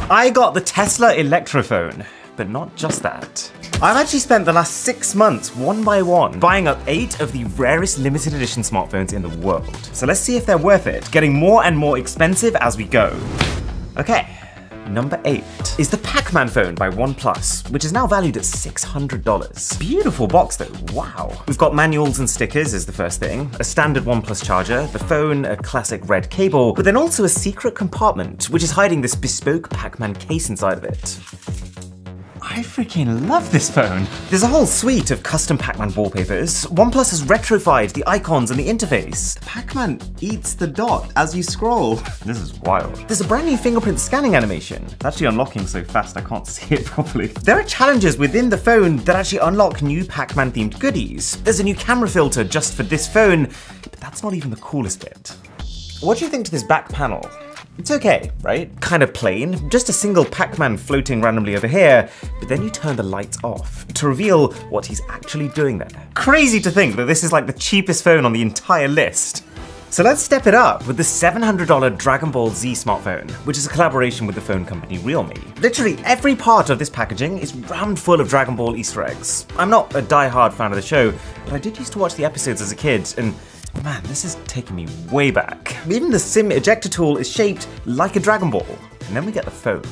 I got the Tesla Electro phone, but not just that. I've actually spent the last 6 months, one by one, buying up 8 of the rarest limited edition smartphones in the world. So let's see if they're worth it, getting more and more expensive as we go. Okay. Number 8 is the Pac-Man phone by OnePlus, which is now valued at $600. Beautiful box though, wow. We've got manuals and stickers as the first thing, a standard OnePlus charger, the phone, a classic red cable, but then also a secret compartment, which is hiding this bespoke Pac-Man case inside of it. I freaking love this phone. There's a whole suite of custom Pac-Man wallpapers. OnePlus has retrofied the icons and the interface. Pac-Man eats the dot as you scroll. This is wild. There's a brand new fingerprint scanning animation. It's actually unlocking so fast I can't see it properly. There are challenges within the phone that actually unlock new Pac-Man themed goodies. There's a new camera filter just for this phone, but that's not even the coolest bit. What do you think to this back panel? It's okay, right? Kind of plain, just a single Pac-Man floating randomly over here, but then you turn the lights off to reveal what he's actually doing there. Crazy to think that this is like the cheapest phone on the entire list. So let's step it up with the $700 Dragon Ball Z smartphone, which is a collaboration with the phone company Realme. Literally every part of this packaging is rammed full of Dragon Ball Easter eggs. I'm not a die-hard fan of the show, but I did used to watch the episodes as a kid, and man, this is taking me way back. Even the SIM ejector tool is shaped like a Dragon Ball. And then we get the phone.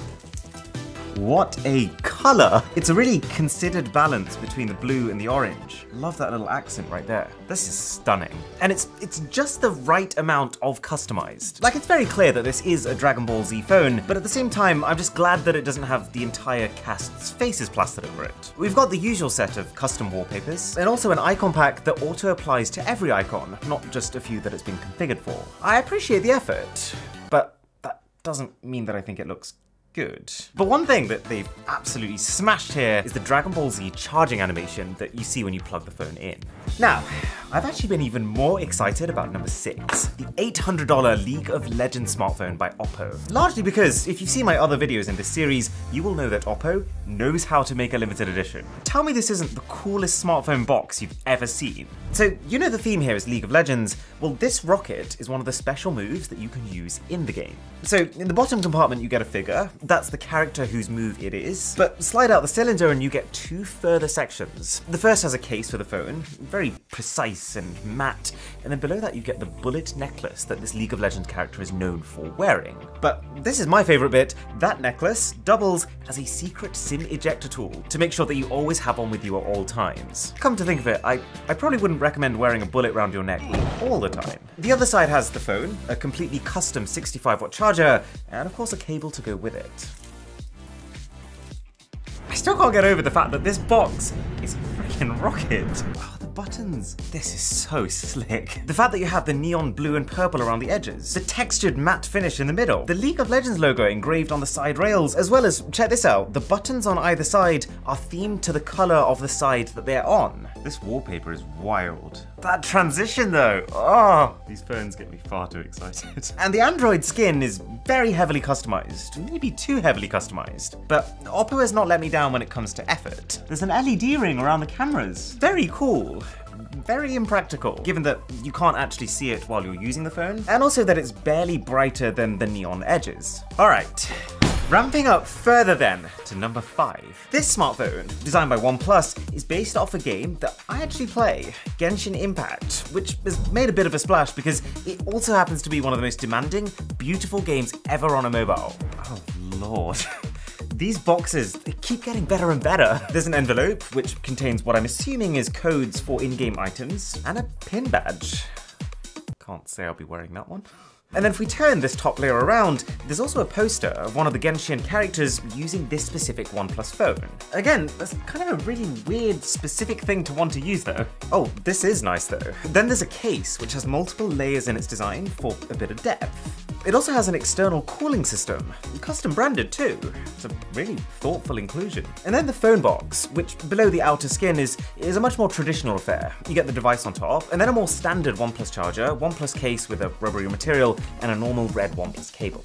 What a color! It's a really considered balance between the blue and the orange. Love that little accent right there. This is stunning. And it's just the right amount of customized. Like, it's very clear that this is a Dragon Ball Z phone, but at the same time, I'm just glad that it doesn't have the entire cast's faces plastered over it. We've got the usual set of custom wallpapers, and also an icon pack that auto-applies to every icon, not just a few that it's been configured for. I appreciate the effort, but that doesn't mean that I think it looks good. But one thing that they've absolutely smashed here is the Dragon Ball Z charging animation that you see when you plug the phone in. Now, I've actually been even more excited about number 6, the $800 League of Legends smartphone by Oppo. Largely because if you've seen my other videos in this series, you will know that Oppo knows how to make a limited edition. Tell me this isn't the coolest smartphone box you've ever seen. So, you know the theme here is League of Legends. Well, this rocket is one of the special moves that you can use in the game. So, in the bottom compartment you get a figure. That's the character whose move it is. But slide out the cylinder and you get 2 further sections. The first has a case for the phone, very precise and matte, and then below that you get the bullet necklace that this League of Legends character is known for wearing. But this is my favorite bit. That necklace doubles as a secret SIM ejector tool to make sure that you always have one with you at all times. Come to think of it, I probably wouldn't recommend wearing a bullet around your neck all the time. The other side has the phone, a completely custom 65-watt charger, and of course a cable to go with it. I still can't get over the fact that this box is a freaking rocket. Oh, the buttons. This is so slick. The fact that you have the neon blue and purple around the edges, the textured matte finish in the middle, the League of Legends logo engraved on the side rails, as well as, check this out, the buttons on either side are themed to the color of the side that they're on. This wallpaper is wild. That transition though, oh, these phones get me far too excited. And the Android skin is very heavily customized, maybe too heavily customized. But Oppo has not let me down when it comes to effort. There's an LED ring around the cameras. Very cool. Very impractical, given that you can't actually see it while you're using the phone, and also that it's barely brighter than the neon edges. All right. Ramping up further then to number 5. This smartphone, designed by OnePlus, is based off a game that I actually play, Genshin Impact, which has made a bit of a splash because it also happens to be one of the most demanding, beautiful games ever on a mobile. Oh lord. These boxes, they keep getting better and better. There's an envelope, which contains what I'm assuming is codes for in-game items, and a pin badge. Can't say I'll be wearing that one. And then if we turn this top layer around, there's also a poster of one of the Genshin characters using this specific OnePlus phone. Again, that's kind of a really weird, specific thing to want to use though. Oh, this is nice though. Then there's a case which has multiple layers in its design for a bit of depth. It also has an external cooling system, custom branded too. It's a really thoughtful inclusion. And then the phone box, which below the outer skin is a much more traditional affair. You get the device on top, and then a more standard OnePlus charger, OnePlus case with a rubbery material, and a normal red OnePlus cable.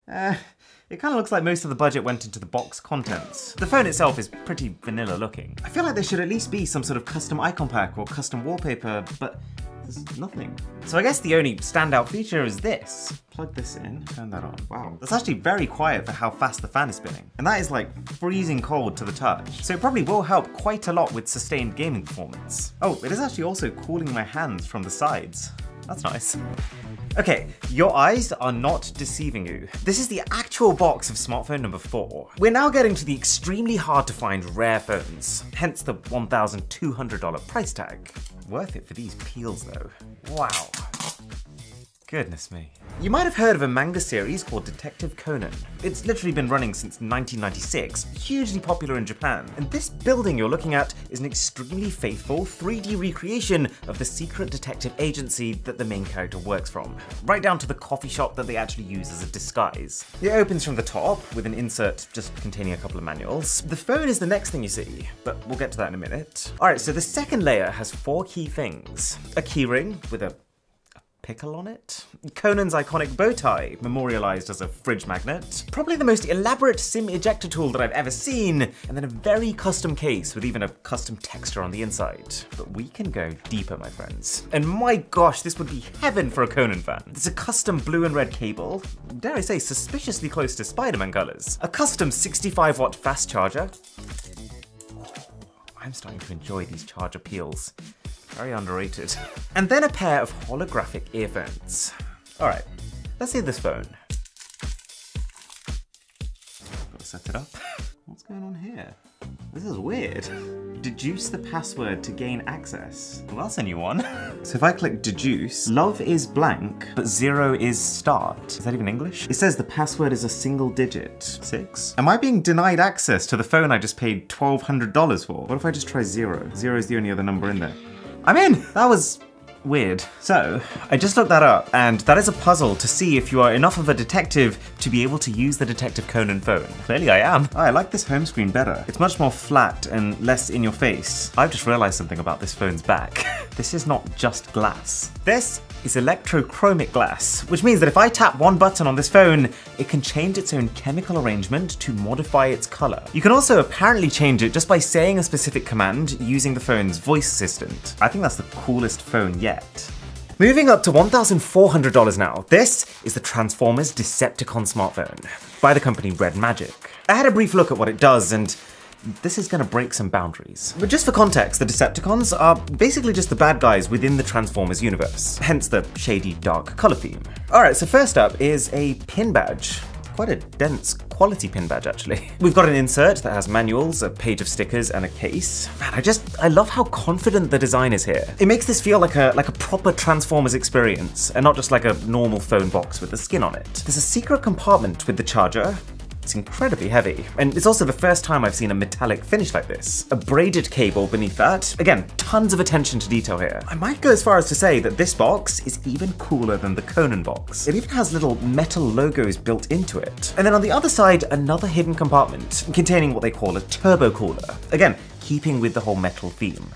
It kind of looks like most of the budget went into the box contents. The phone itself is pretty vanilla looking. I feel like there should at least be some sort of custom icon pack or custom wallpaper, but There's nothing. So I guess the only standout feature is this. Plug this in, turn that on. Wow, that's actually very quiet for how fast the fan is spinning. And that is like freezing cold to the touch. So it probably will help quite a lot with sustained gaming performance. Oh, it is actually also cooling my hands from the sides. That's nice. Okay, your eyes are not deceiving you. This is the actual box of smartphone number 4. We're now getting to the extremely hard to find rare phones, hence the $1,200 price tag. Worth it for these peels though. Wow. Goodness me. You might have heard of a manga series called Detective Conan. It's literally been running since 1996, hugely popular in Japan. And this building you're looking at is an extremely faithful 3D recreation of the secret detective agency that the main character works from, right down to the coffee shop that they actually use as a disguise. It opens from the top with an insert just containing a couple of manuals. The phone is the next thing you see, but we'll get to that in a minute. Alright, so the second layer has 4 key things. A keyring with a pickle on it, Conan's iconic bow tie, memorialized as a fridge magnet, probably the most elaborate SIM ejector tool that I've ever seen, and then a very custom case with even a custom texture on the inside. But we can go deeper, my friends. And my gosh, this would be heaven for a Conan fan. There's a custom blue and red cable, dare I say suspiciously close to Spider-Man colors, a custom 65-watt fast charger. I'm starting to enjoy these charger peels. Very underrated. And then a pair of holographic earphones. All right, let's see this phone. Gotta set it up. What's going on here? This is weird. Deduce the password to gain access. Well, that's a new one. So if I click deduce, love is blank, but 0 is start. Is that even English? It says the password is a single digit. 6? Am I being denied access to the phone I just paid $1,200 for? What if I just try 0? 0 is the only other number in there. I'm in! That was weird. So, I just looked that up, and that is a puzzle to see if you are enough of a detective to be able to use the Detective Conan phone. Clearly I am. Oh, I like this home screen better. It's much more flat and less in your face. I've just realized something about this phone's back. This is not just glass. This is electrochromic glass, which means that if I tap one button on this phone, it can change its own chemical arrangement to modify its color. You can also apparently change it just by saying a specific command using the phone's voice assistant. I think that's the coolest phone yet. Moving up to $1,400 now, this is the Transformers Decepticon smartphone by the company Red Magic. I had a brief look at what it does, and this is going to break some boundaries. But just for context, the Decepticons are basically just the bad guys within the Transformers universe, hence the shady dark color theme. Alright, so first up is a pin badge. Quite a dense quality pin badge, actually. We've got an insert that has manuals, a page of stickers, and a case. Man, I love how confident the design is here. It makes this feel like a proper Transformers experience, and not just like a normal phone box with the skin on it. There's a secret compartment with the charger. It's incredibly heavy, and it's also the first time I've seen a metallic finish like this. A braided cable beneath that. Again, tons of attention to detail here. I might go as far as to say that this box is even cooler than the Conan box. It even has little metal logos built into it. And then on the other side, another hidden compartment containing what they call a turbo cooler. Again, keeping with the whole metal theme.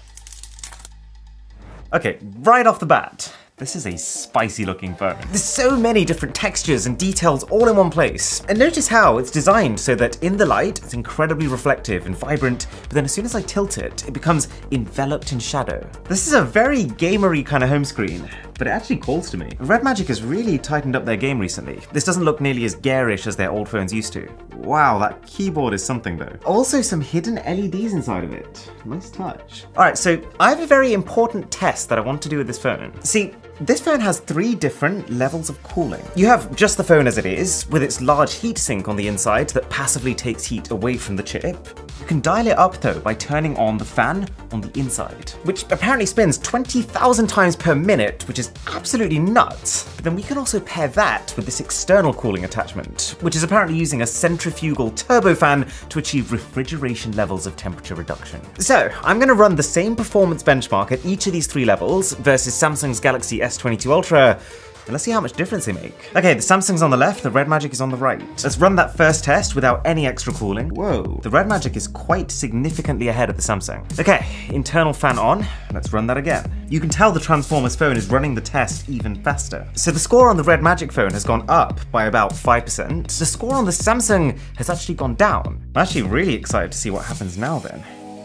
Okay, right off the bat, this is a spicy looking phone. There's so many different textures and details all in one place. And notice how it's designed so that in the light, it's incredibly reflective and vibrant, but then as soon as I tilt it, it becomes enveloped in shadow. This is a very gamery kind of home screen, but it actually calls to me. Red Magic has really tightened up their game recently. This doesn't look nearly as garish as their old phones used to. Wow, that keyboard is something though. Also some hidden LEDs inside of it. Nice touch. All right, so I have a very important test that I want to do with this phone. See, this phone has 3 different levels of cooling. You have just the phone as it is, with its large heatsink on the inside that passively takes heat away from the chip. You can dial it up though by turning on the fan on the inside, which apparently spins 20,000 times per minute, which is absolutely nuts. But then we can also pair that with this external cooling attachment, which is apparently using a centrifugal turbofan to achieve refrigeration levels of temperature reduction. So I'm going to run the same performance benchmark at each of these 3 levels versus Samsung's Galaxy S22 Ultra, and let's see how much difference they make. Okay, the Samsung's on the left, the Red Magic is on the right. Let's run that first test without any extra cooling. Whoa, the Red Magic is quite significantly ahead of the Samsung. Okay, internal fan on, let's run that again. You can tell the Transformers phone is running the test even faster. So the score on the Red Magic phone has gone up by about 5%. The score on the Samsung has actually gone down. I'm actually really excited to see what happens now then.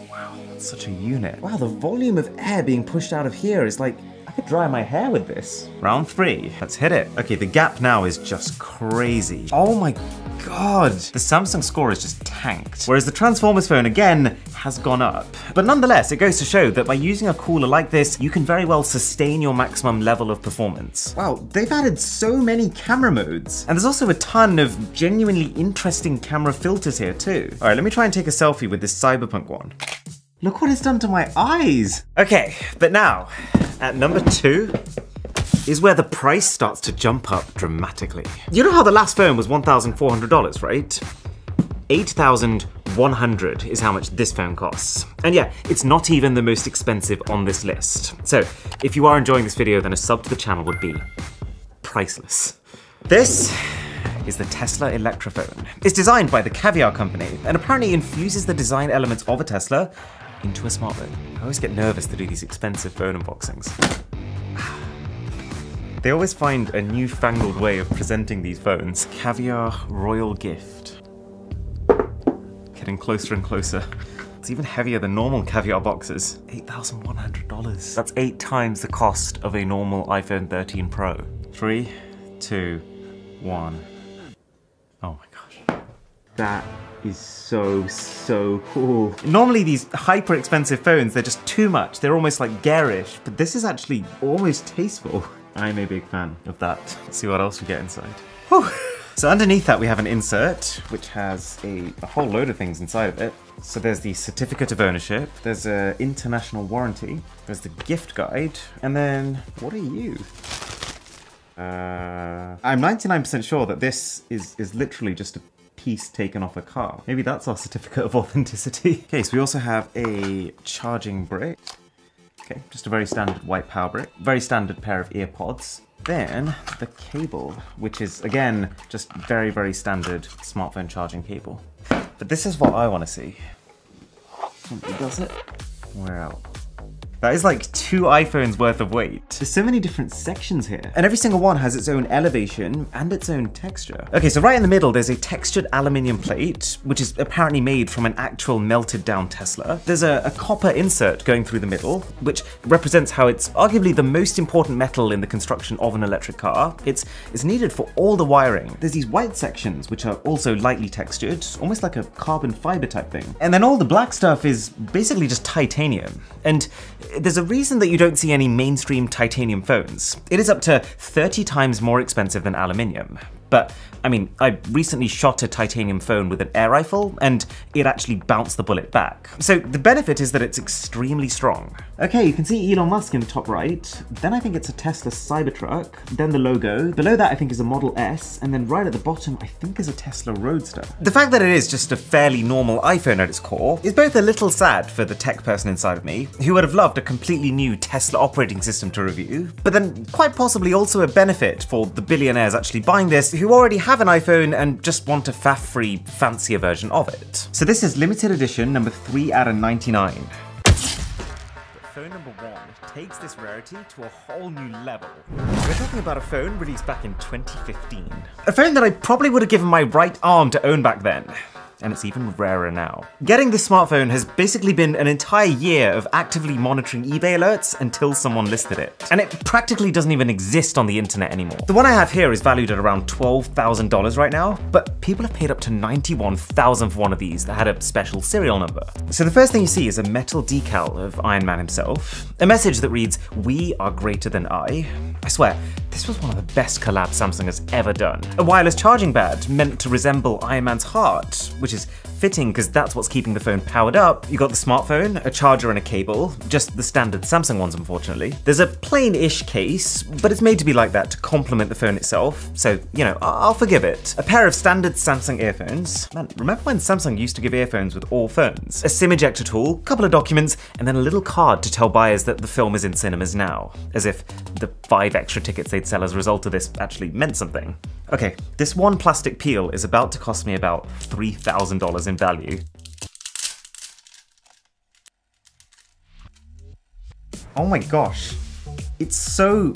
Wow, that's such a unit. Wow, the volume of air being pushed out of here is like could dry my hair with this. Round 3, let's hit it. Okay, the gap now is just crazy. Oh my God. The Samsung score is just tanked. Whereas the Transformers phone, again, has gone up. But nonetheless, it goes to show that by using a cooler like this, you can very well sustain your maximum level of performance. Wow, they've added so many camera modes. And there's also a ton of genuinely interesting camera filters here too. All right, let me try and take a selfie with this Cyberpunk one. Look what it's done to my eyes. Okay, but now, at number 2, is where the price starts to jump up dramatically. You know how the last phone was $1,400, right? $8,100 is how much this phone costs. And yeah, it's not even the most expensive on this list. So if you are enjoying this video, then a sub to the channel would be priceless. This is the Tesla Electro phone. It's designed by the Caviar company and apparently infuses the design elements of a Tesla into a smartphone. I always get nervous to do these expensive phone unboxings. They always find a newfangled way of presenting these phones. Caviar Royal Gift. Getting closer and closer. It's even heavier than normal Caviar boxes. $8,100. That's 8 times the cost of a normal iPhone 13 Pro. 3, 2, 1. Oh my gosh. That is so cool. Normally these hyper expensive phones, they're just too much. They're almost like garish, but this is actually almost tasteful. I'm a big fan of that. Let's see what else we get inside. Whew. So underneath that we have an insert, which has a whole load of things inside of it. So there's the certificate of ownership, there's an international warranty, there's the gift guide, and then, what are you? I'm 99% sure that this is literally just a piece taken off a car. Maybe that's our certificate of authenticity. Okay, so we also have a charging brick. Okay, just a very standard white power brick. Very standard pair of earpods. Then the cable, which is again, just very standard smartphone charging cable. But this is what I want to see. Somebody does it. We're out. That is like 2 iPhones worth of weight. There's so many different sections here. And every single one has its own elevation and its own texture. Okay, so right in the middle, there's a textured aluminium plate, which is apparently made from an actual melted down Tesla. There's a copper insert going through the middle, which represents how it's arguably the most important metal in the construction of an electric car. It's needed for all the wiring. There's these white sections, which are also lightly textured, almost like a carbon fiber type thing. And then all the black stuff is basically just titanium. And there's a reason that you don't see any mainstream titanium phones. It is up to 30 times more expensive than aluminium. But, I mean, I recently shot a titanium phone with an air rifle, and it actually bounced the bullet back. So the benefit is that it's extremely strong. Okay, you can see Elon Musk in the top right. Then I think it's a Tesla Cybertruck. Then the logo. Below that I think is a Model S. And then right at the bottom I think is a Tesla Roadster. The fact that it is just a fairly normal iPhone at its core is both a little sad for the tech person inside of me, who would have loved a completely new Tesla operating system to review, but then quite possibly also a benefit for the billionaires actually buying this who already have an iPhone and just want a faff-free, fancier version of it. So this is limited edition number 3 out of 99. But phone number 1 takes this rarity to a whole new level. We're talking about a phone released back in 2015. A phone that I probably would have given my right arm to own back then. And it's even rarer now. Getting this smartphone has basically been an entire year of actively monitoring eBay alerts until someone listed it. And it practically doesn't even exist on the internet anymore. The one I have here is valued at around $12,000 right now, but people have paid up to $91,000 for one of these that had a special serial number. So the first thing you see is a metal decal of Iron Man himself, a message that reads, "We are greater than I." I swear, this was one of the best collabs Samsung has ever done. A wireless charging pad meant to resemble Iron Man's heart, which is fitting because that's what's keeping the phone powered up. You got the smartphone, a charger and a cable, just the standard Samsung ones unfortunately. There's a plain-ish case, but it's made to be like that to complement the phone itself, so, you know, I'll forgive it. A pair of standard Samsung earphones. Man, remember when Samsung used to give earphones with all phones? A SIM ejector tool, couple of documents, and then a little card to tell buyers that the film is in cinemas now, as if the 5 extra tickets they'd sell as a result of this actually meant something. Okay, this one plastic peel is about to cost me about $3,000 in value. Oh my gosh, it's so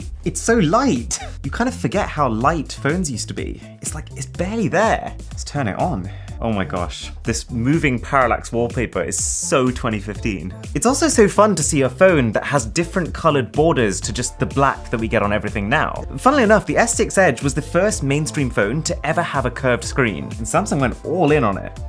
light. You kind of forget how light phones used to be. It's like, it's barely there. Let's turn it on. Oh my gosh, this moving parallax wallpaper is so 2015. It's also so fun to see a phone that has different colored borders to just the black that we get on everything now. Funnily enough, the S6 Edge was the first mainstream phone to ever have a curved screen, and Samsung went all in on it.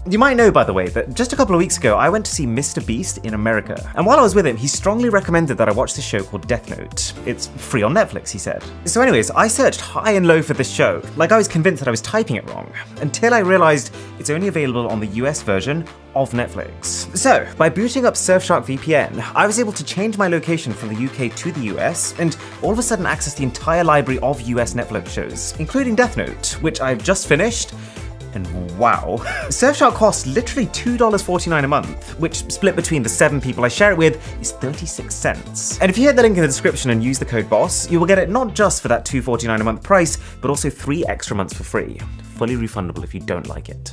You might know, by the way, that just a couple of weeks ago, I went to see Mr. Beast in America. And while I was with him, he strongly recommended that I watch this show called Death Note. It's free on Netflix, he said. So anyways, I searched high and low for this show, like I was convinced that I was typing it wrong, until I realized it's only available on the US version of Netflix. So, by booting up Surfshark VPN, I was able to change my location from the UK to the US, and all of a sudden access the entire library of US Netflix shows, including Death Note, which I've just finished. And wow. Surfshark costs literally $2.49 a month, which split between the 7 people I share it with is 36 cents. And if you hit the link in the description and use the code BOSS, you will get it not just for that $2.49 a month price, but also 3 extra months for free. Fully refundable if you don't like it.